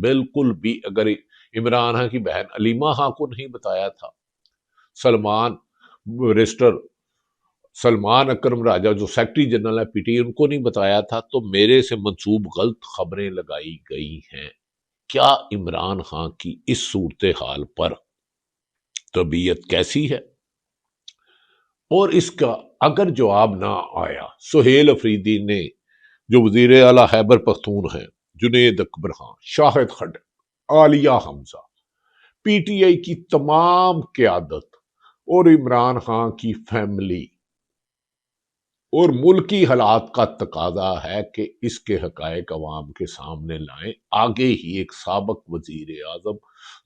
بالکل بھی اگر عمران خان کی بہن علیمہ خان کو نہیں بتایا تھا، سلمان رجسٹر سلمان اکرم راجہ جو سیکرٹری جنرل ہے پی ٹی ان کو نہیں بتایا تھا، تو میرے سے منسوب غلط خبریں لگائی گئی ہیں۔ کیا عمران خان کی اس صورتحال پر طبیعت کیسی ہے؟ اور اس کا اگر جواب نہ آیا، سہیل افریدی نے جو وزیر اعلیٰ خیبر پختون ہیں، جنید اکبر خان، شاہد خٹک، عالیہ حمزہ، پی ٹی آئی کی تمام قیادت اور عمران خان کی فیملی اور ملکی حالات کا تقاضا ہے کہ اس کے حقائق عوام کے سامنے لائیں۔ آگے ہی ایک سابق وزیر اعظم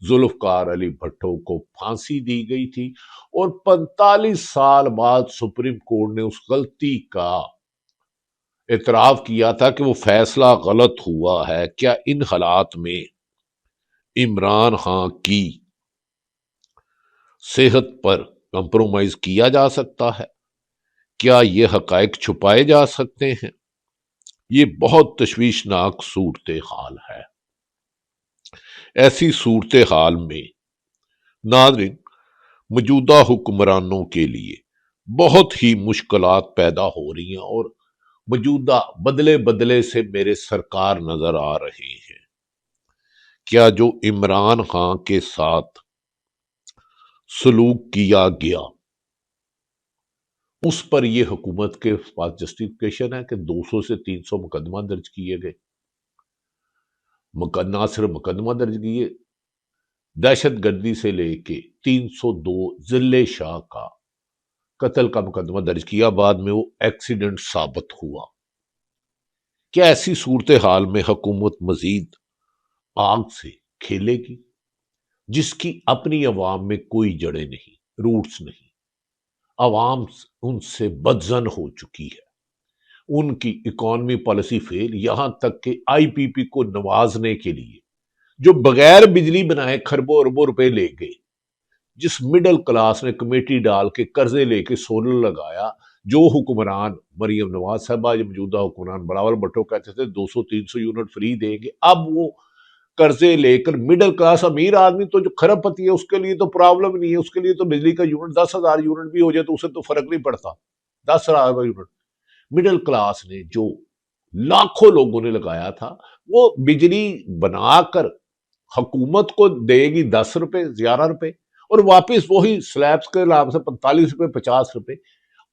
ذوالفقار علی بھٹو کو پھانسی دی گئی تھی اور 45 سال بعد سپریم کورٹ نے اس غلطی کا اعتراف کیا تھا کہ وہ فیصلہ غلط ہوا ہے۔ کیا ان حالات میں عمران خان کی صحت پر کمپرومائز کیا جا سکتا ہے؟ کیا یہ حقائق چھپائے جا سکتے ہیں؟ یہ بہت تشویشناک صورتحال ہے۔ ایسی صورتحال میں ناظرین، موجودہ حکمرانوں کے لیے بہت ہی مشکلات پیدا ہو رہی ہیں اور موجودہ بدلے بدلے سے میرے سرکار نظر آ رہے ہیں۔ کیا جو عمران خان کے ساتھ سلوک کیا گیا اس پر یہ حکومت کے پاس جسٹیفیکیشن ہے کہ 200 سے 300 مقدمہ درج کیے گئے، نہ صرف مقدمہ درج کیے، دہشت گردی سے لے کے 302 ضلع شاہ کا قتل کا مقدمہ درج کیا، بعد میں وہ ایکسیڈنٹ ثابت ہوا۔ کیا ایسی صورتحال میں حکومت مزید آگ سے کھیلے گی جس کی اپنی عوام میں کوئی جڑیں نہیں، روٹس نہیں؟ عوام ان سے بدظن ہو چکی ہے، ان کی اکانومی پالیسی فیل، یہاں تک کہ آئی پی پی کو نوازنے کے لیے جو بغیر بجلی بنائے کھربوں اربوں روپے لے گئے، جس مڈل کلاس نے کمیٹی ڈال کے قرضے لے کے سولر لگایا، جو حکمران مریم نواز صاحبہ جو موجودہ حکمران بلاول بھٹو کہتے تھے 200-300 یونٹ فری دیں گے، اب وہ قرضے لے کر مڈل کلاس امیر آدمی تو جو کھرب پتی ہے اس کے لیے تو پرابلم نہیں ہے، اس کے لیے تو بجلی کا یونٹ 10,000 یونٹ بھی ہو جائے تو اسے تو فرق نہیں پڑتا، 10,000 یونٹ۔ مڈل کلاس نے جو لاکھوں لوگوں نے لگایا تھا، وہ بجلی بنا کر حکومت کو دے گی 10 روپے 11 روپے اور واپس وہی سلیبس کے نام سے 45 روپے 50 روپے،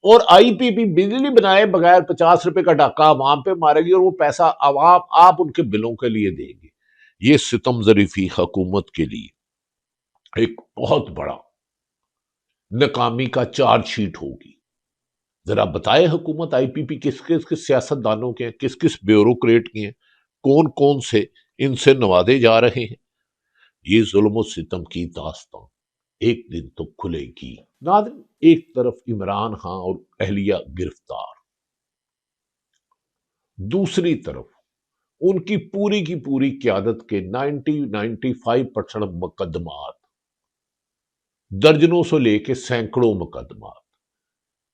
اور آئی پی پی بجلی بنائے بغیر 50 روپے کا ڈاکہ عوام پہ مارے گی اور وہ پیسہ عوام آپ ان کے بلوں کے لیے دے گی۔ یہ ستم ظریفی حکومت کے لیے ایک بہت بڑا ناکامی کا چارج شیٹ ہوگی۔ ذرا بتائے حکومت آئی پی پی کس کس سیاست دانوں کے ہیں، کس کس بیوروکریٹ کے ہیں، کون کون سے ان سے نوازے جا رہے ہیں؟ یہ ظلم و ستم کی داستان ایک دن تو کھلے گی۔ ناظرین، ایک طرف عمران خان اور اہلیہ گرفتار، دوسری طرف ان کی پوری قیادت کے 95% مقدمات، درجنوں سے لے کے سینکڑوں مقدمات،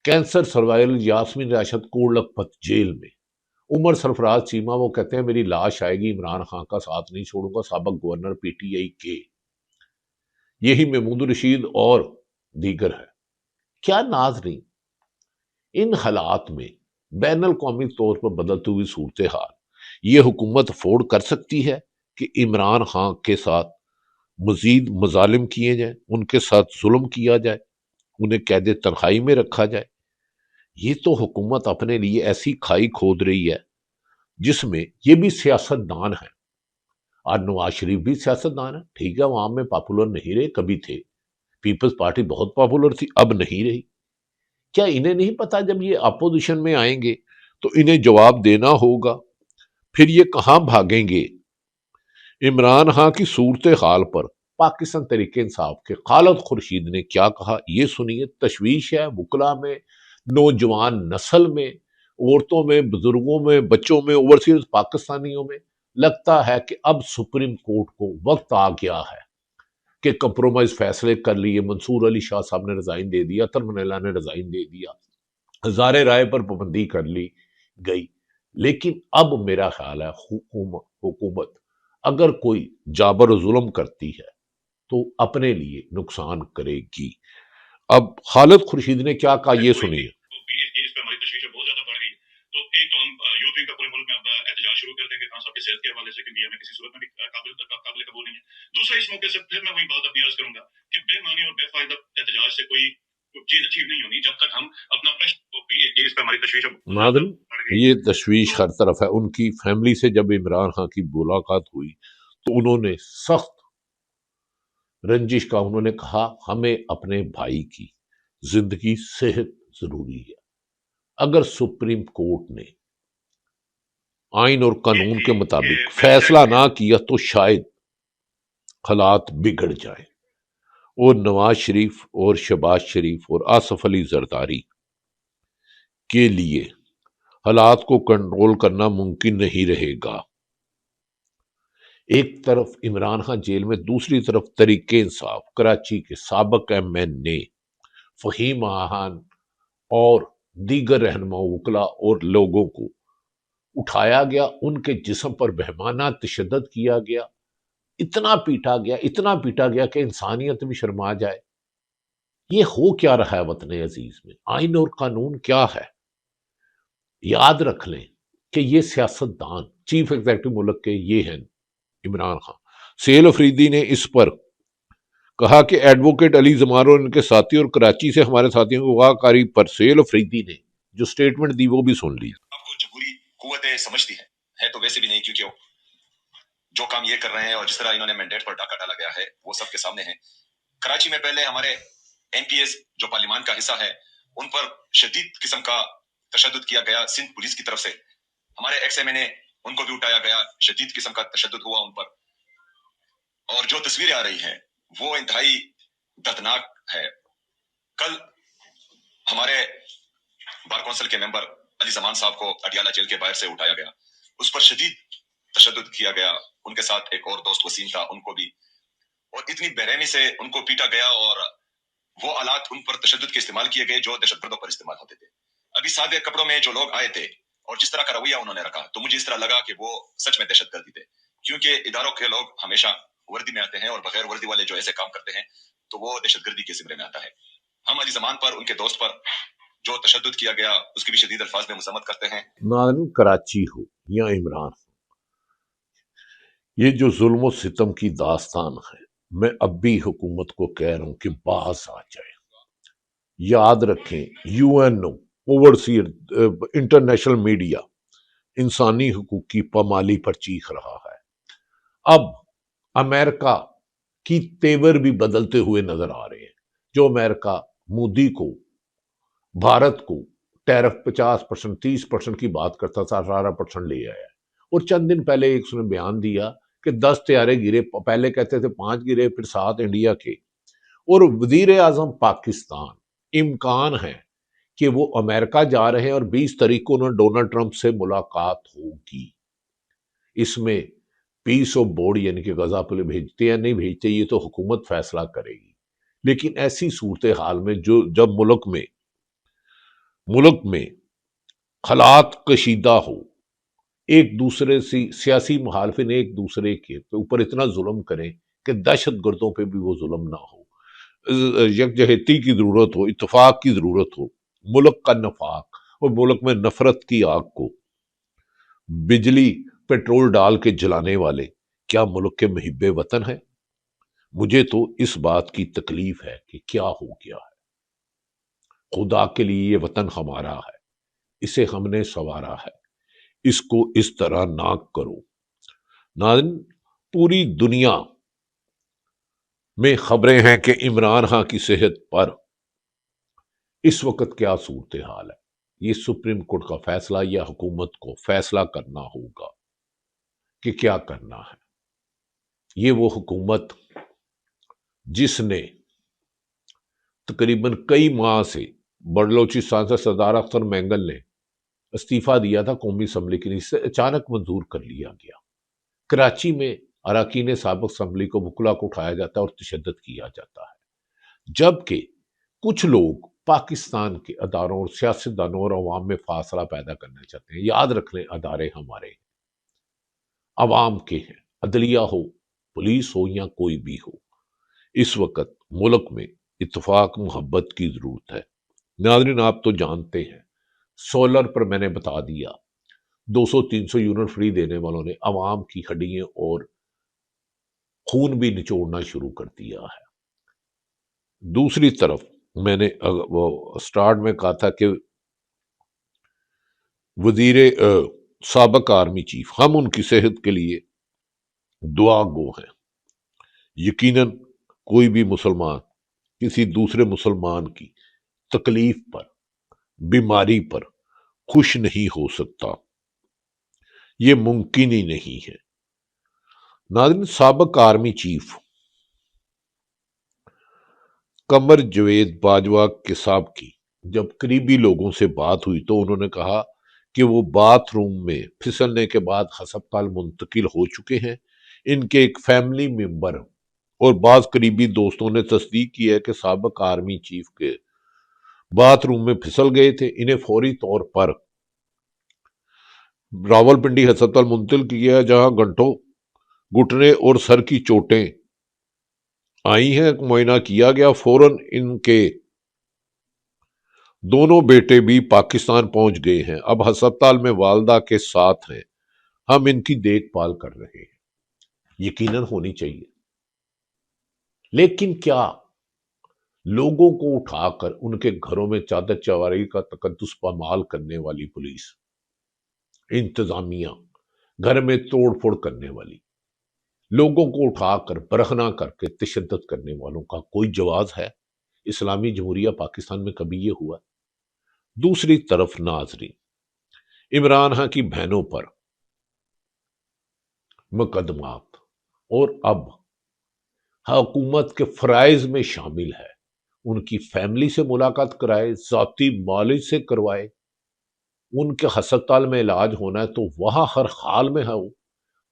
کینسر سروائرل یاسمین راشد کوڑ لکھپت جیل میں، عمر سرفراز چیمہ وہ کہتے ہیں میری لاش آئے گی عمران خان کا ساتھ نہیں چھوڑوں گا، سابق گورنر پی ٹی آئی کے، یہی محمود رشید اور دیگر ہے۔ کیا ناظرین، ان حالات میں بین الاقوامی طور پر بدلتی ہوئی صورتحال یہ حکومت افورڈ کر سکتی ہے کہ عمران خان کے ساتھ مزید مظالم کیے جائیں، ان کے ساتھ ظلم کیا جائے، انہیں قید تنہائی میں رکھا جائے؟ یہ تو حکومت اپنے لیے ایسی کھائی کھود رہی ہے جس میں یہ بھی سیاست دان ہے، اور نواز شریف بھی سیاست دان ہے، ٹھیک ہے عوام میں پاپولر نہیں رہے، کبھی تھے، پیپلز پارٹی بہت پاپولر تھی، اب نہیں رہی۔ کیا انہیں نہیں پتا جب یہ اپوزیشن میں آئیں گے تو انہیں جواب دینا ہوگا؟ پھر یہ کہاں بھاگیں گے؟ عمران خان کی صورتحال پر پاکستان تحریک انصاف کے خالد خورشید نے کیا کہا، یہ سنیے۔ تشویش ہے وکلا میں، نوجوان نسل میں، عورتوں میں، بزرگوں میں، بچوں میں، اوورسیز پاکستانیوں میں۔ لگتا ہے کہ اب سپریم کورٹ کو وقت آ گیا ہے کہ کمپرومائز فیصلے کر لیے۔ منصور علی شاہ صاحب نے رضائن دے دیا، اتر منیلا نے رضائن دے دیا، ہزارے رائے پر پابندی کر لی گئی، لیکن اب میرا خیال ہے حکومت اگر کوئی جابر و ظلم کرتی ہے تو اپنے لیے نقصان کرے گی۔ اب خالد خورشید نے کیا کہا یہ سنیے۔ اس پہ ہماری تشویش بہت زیادہ بڑھ گئی، تو ایک تو ہم یوتھ ونگ کا پورے ملک میں اب احتجاج شروع کر دیں گے خان صاحب کی صحت کے حوالے سے، کیونکہ یہ ہمیں کسی صورت میں بھی قابل قبول نہیں ہے۔ دوسرا، اس موقع سے پھر میں وہی بات اپنی عرض کروں گا کہ بے معنی اور بے فائدہ احتجاج سے کوئی چیز اچیو نہیں ہونی جب تک ہم اپنا اس پہ ہماری تشویش ناظرین بڑھ گئی۔ یہ تشویش ہر طرف ہے۔ ان کی فیملی سے جب عمران خان کی ملاقات ہوئی تو انہوں نے سخت رنجش کا، انہوں نے کہا ہمیں اپنے بھائی کی زندگی صحت ضروری ہے۔ اگر سپریم کورٹ نے آئین اور قانون کے مطابق فیصلہ نہ کیا تو شاید حالات بگڑ جائیں اور نواز شریف اور شہباز شریف اور آصف علی زرداری کے لیے حالات کو کنٹرول کرنا ممکن نہیں رہے گا۔ ایک طرف عمران خان جیل میں، دوسری طرف تحریک انصاف کراچی کے سابق ایم این اے فہیم آہان اور دیگر رہنما وکلا اور لوگوں کو اٹھایا گیا، ان کے جسم پر بہیمانہ تشدد کیا گیا، اتنا پیٹا گیا کہ انسانیت بھی شرما جائے۔ یہ ہو کیا رہا ہے وطن عزیز میں؟ آئین اور قانون کیا ہے؟ یاد رکھ لیں کہ یہ سیاستدان چیف ایگزیکٹو ملک کے یہ ہیں عمران خان۔ سہیل افریدی نے اس پر کہا کہ ایڈوکیٹ علی زمار اور ان کے ساتھی، اور کراچی سے ہمارے ساتھیوں کی اغوا کاری پر سہیل افریدی نے جو سٹیٹمنٹ دی وہ بھی سن لی۔ آپ کو جمہوری قوتیں سمجھتی ہے تو ویسے بھی نہیں، کیونکہ جو کام یہ کر رہے ہیں اور جس طرح انہوں نے مینڈیٹ پر ڈاکہ ڈالا گیا ہے وہ سب کے سامنے ہے۔ کراچی میں پہلے ہمارے ایم پی ایس جو پارلیمان کا حصہ ہے ان پر شدید قسم کا تشدد کیا گیا سندھ پولیس کی طرف سے۔ ہمارے ایکس ایم این اے ان کو بھی اٹھایا گیا، شدید قسم کا تشدد ہوا ان پر، اور جو تصویریں آ رہی ہیں وہ انتہائی دردناک ہے۔ کل ہمارے بار کونسل کے ممبر علی زمان صاحب کو اڈیالہ جیل کے باہر سے اٹھایا گیا، اس پر شدید تشدد کیا گیا، ان کے ساتھ ایک اور دوست وسیم تھا ان کو بھی، اور اتنی بے رحمی سے ان کو پیٹا گیا، اور وہ آلات ان پر تشدد کے استعمال کیے گئے جو دہشت گردوں پر استعمال ہوتے تھے۔ ابھی سادے کپڑوں میں جو لوگ آئے تھے اور جس طرح کا رویہ انہوں نے رکھا تو مجھے اس طرح لگا کہ وہ سچ میں دہشت گردی تھے، کیونکہ اداروں کے لوگ ہمیشہ وردی میں آتے ہیں اور بغیر وردی والے جو ایسے کام کرتے ہیں تو وہ دہشت گردی کے زمرے میں آتا ہے۔ ہم علی زمان پر، ان کے دوست پر جو تشدد کیا گیا اس کی بھی شدید الفاظ میں مذمت کرتے ہیں۔ ناظرین کراچی ہو یا عمران، یہ جو ظلم و ستم کی داستان ہے، میں اب بھی حکومت کو کہہ رہا ہوں کہ باز آ جائے۔ یاد رکھیں U N O, overseer, international media انسانی حقوق کی پامالی پر چیخ رہا ہے۔ اب امریکہ کی تیور بھی بدلتے ہوئے نظر آ رہے ہیں۔ جو امریکہ مودی کو، بھارت کو ٹیرف 50%، 30% کی بات کرتا تھا، 18% لے آیا ہے، اور چند دن پہلے ایک اس نے بیان دیا کہ 10 طیارے گرے، پہلے کہتے تھے 5 گرے، پھر 7 انڈیا کے، اور وزیر اعظم پاکستان امکان ہے کہ وہ امریکہ جا رہے ہیں اور 20 تاریخ کو انہوں نے ڈونلڈ ٹرمپ سے ملاقات ہوگی۔ اس میں پیس آف بورڈ یعنی کہ غزہ پہ بھیجتے یا نہیں بھیجتے یہ تو حکومت فیصلہ کرے گی، لیکن ایسی صورتحال میں جب ملک میں حالات کشیدہ ہو، ایک دوسرے سے سیاسی مخالفین ایک دوسرے کے اوپر اتنا ظلم کریں کہ دہشت گردوں پہ بھی وہ ظلم نہ ہو، یکجہتی کی ضرورت ہو، اتفاق کی ضرورت ہو، ملک کا نفاق اور ملک میں نفرت کی آگ کو بجلی پیٹرول ڈال کے جلانے والے کیا ملک کے محب وطن ہیں؟ مجھے تو اس بات کی تکلیف ہے کہ کیا ہو گیا ہے۔ خدا کے لیے یہ وطن ہمارا ہے، اسے ہم نے سنوارا ہے، اس کو اس طرح نہ کرو۔ ناظرین پوری دنیا میں خبریں ہیں کہ عمران خان کی صحت پر اس وقت کیا صورتحال ہے۔ یہ سپریم کورٹ کا فیصلہ یا حکومت کو فیصلہ کرنا ہوگا کہ کیا کرنا ہے۔ یہ وہ حکومت جس نے تقریباً کئی ماہ سے بلوچستان سے سردار اختر مینگل نے استعفیٰ دیا تھا قومی اسمبلی کے لیے، سے اچانک منظور کر لیا گیا۔ کراچی میں اراکین سابق اسمبلی کو وکلا کو اٹھایا جاتا ہے اور تشدد کیا جاتا ہے، جبکہ کچھ لوگ پاکستان کے اداروں اور سیاستدانوں اور عوام میں فاصلہ پیدا کرنا چاہتے ہیں۔ یاد رکھ لیں ادارے ہمارے عوام کے ہیں، عدلیہ ہو، پولیس ہو یا کوئی بھی ہو، اس وقت ملک میں اتفاق محبت کی ضرورت ہے۔ ناظرین آپ تو جانتے ہیں، سولر پر میں نے بتا دیا 200-300 یونٹ فری دینے والوں نے عوام کی ہڈیاں اور خون بھی نچوڑنا شروع کر دیا ہے۔ دوسری طرف میں نے وہ سٹارٹ میں کہا تھا کہ وزیر سابق آرمی چیف، ہم ان کی صحت کے لیے دعا گو ہیں۔ یقیناً کوئی بھی مسلمان کسی دوسرے مسلمان کی تکلیف پر، بیماری پر خوش نہیں ہو سکتا، یہ ممکن ہی نہیں ہے۔ ناظرین سابق آرمی چیف قمر جاوید باجوہ کے صاحب کی جب قریبی لوگوں سے بات ہوئی تو انہوں نے کہا کہ وہ باتھ روم میں پھسلنے کے بعد ہسپتال منتقل ہو چکے ہیں۔ ان کے ایک فیملی ممبر اور بعض قریبی دوستوں نے تصدیق کی ہے کہ سابق آرمی چیف کے باتھ روم میں پھسل گئے تھے۔ انہیں فوری طور پر راولپنڈی ہسپتال منتقل کیا جہاں گھنٹوں گھٹنے اور سر کی چوٹیں آئی ہیں، معائنہ کیا گیا۔ فوراً ان کے دونوں بیٹے بھی پاکستان پہنچ گئے ہیں، اب ہسپتال میں والدہ کے ساتھ ہیں، ہم ان کی دیکھ بھال کر رہے ہیں۔ یقیناً ہونی چاہیے، لیکن کیا لوگوں کو اٹھا کر ان کے گھروں میں چادر چواری کا تقدس پامال کرنے والی پولیس، انتظامیہ، گھر میں توڑ پھوڑ کرنے والی، لوگوں کو اٹھا کر برہنہ کر کے تشدد کرنے والوں کا کوئی جواز ہے؟ اسلامی جمہوریہ پاکستان میں کبھی یہ ہوا؟ دوسری طرف ناظرین عمران خان کی بہنوں پر مقدمات اور اب حکومت کے فرائض میں شامل ہے ان کی فیملی سے ملاقات کرائے، ذاتی معالج سے کروائے، ان کے ہسپتال میں علاج ہونا ہے تو وہاں ہر حال میں ہو۔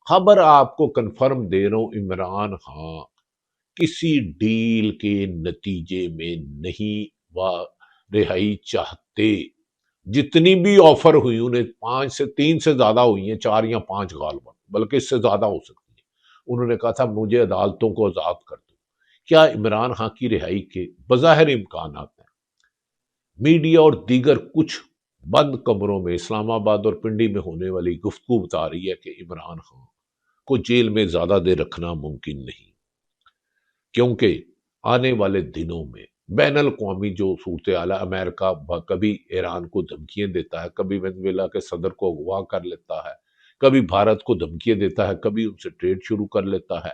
خبر آپ کو کنفرم دے رہا ہوں، عمران خان کسی ڈیل کے نتیجے میں نہیں رہائی چاہتے۔ جتنی بھی آفر ہوئی انہیں 3 سے زیادہ ہوئی ہیں، 4 یا 5 غالباً، بلکہ اس سے زیادہ ہو سکتی ہیں۔ انہوں نے کہا تھا مجھے عدالتوں کو آزاد کر دو۔ کیا عمران خان کی رہائی کے بظاہر امکانات ہیں؟ میڈیا اور دیگر کچھ بند کمروں میں اسلام آباد اور پنڈی میں ہونے والی گفتگو بتا رہی ہے کہ عمران خان کو جیل میں زیادہ دیر رکھنا ممکن نہیں، کیونکہ آنے والے دنوں میں بین الاقوامی جو صورتحال ہے، امریکہ کبھی ایران کو دھمکیاں دیتا ہے، کبھی وینزویلا کے صدر کو اغوا کر لیتا ہے، کبھی بھارت کو دھمکیاں دیتا ہے، کبھی ان سے ٹریڈ شروع کر لیتا ہے،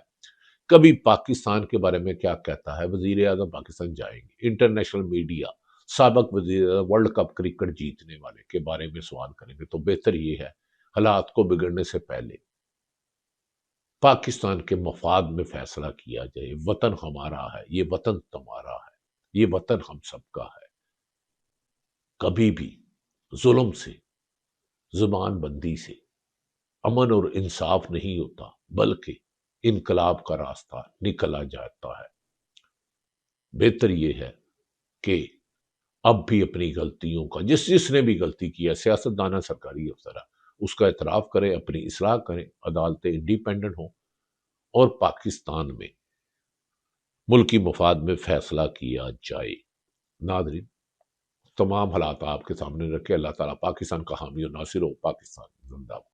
کبھی پاکستان کے بارے میں کیا کہتا ہے، وزیر اعظم پاکستان جائیں گے، انٹرنیشنل میڈیا سابق وزیر ورلڈ کپ کرکٹ جیتنے والے کے بارے میں سوال کریں گے۔ تو بہتر یہ ہے حالات کو بگڑنے سے پہلے پاکستان کے مفاد میں فیصلہ کیا جائے۔ وطن ہمارا ہے، یہ وطن تمہارا ہے، یہ وطن ہم سب کا ہے۔ کبھی بھی ظلم سے، زبان بندی سے امن اور انصاف نہیں ہوتا، بلکہ انقلاب کا راستہ نکلا جاتا ہے۔ بہتر یہ ہے کہ اب بھی اپنی غلطیوں کا، جس نے بھی غلطی کیا، سیاست دانا، سرکاری افسر، اس کا اعتراف کریں، اپنی اصلاح کریں، عدالتیں انڈیپینڈنٹ ہوں اور پاکستان میں ملکی مفاد میں فیصلہ کیا جائے۔ ناظرین تمام حالات آپ کے سامنے رکھے، اللہ تعالیٰ پاکستان کا حامی و ناصر ہو۔ پاکستان زندہ باد۔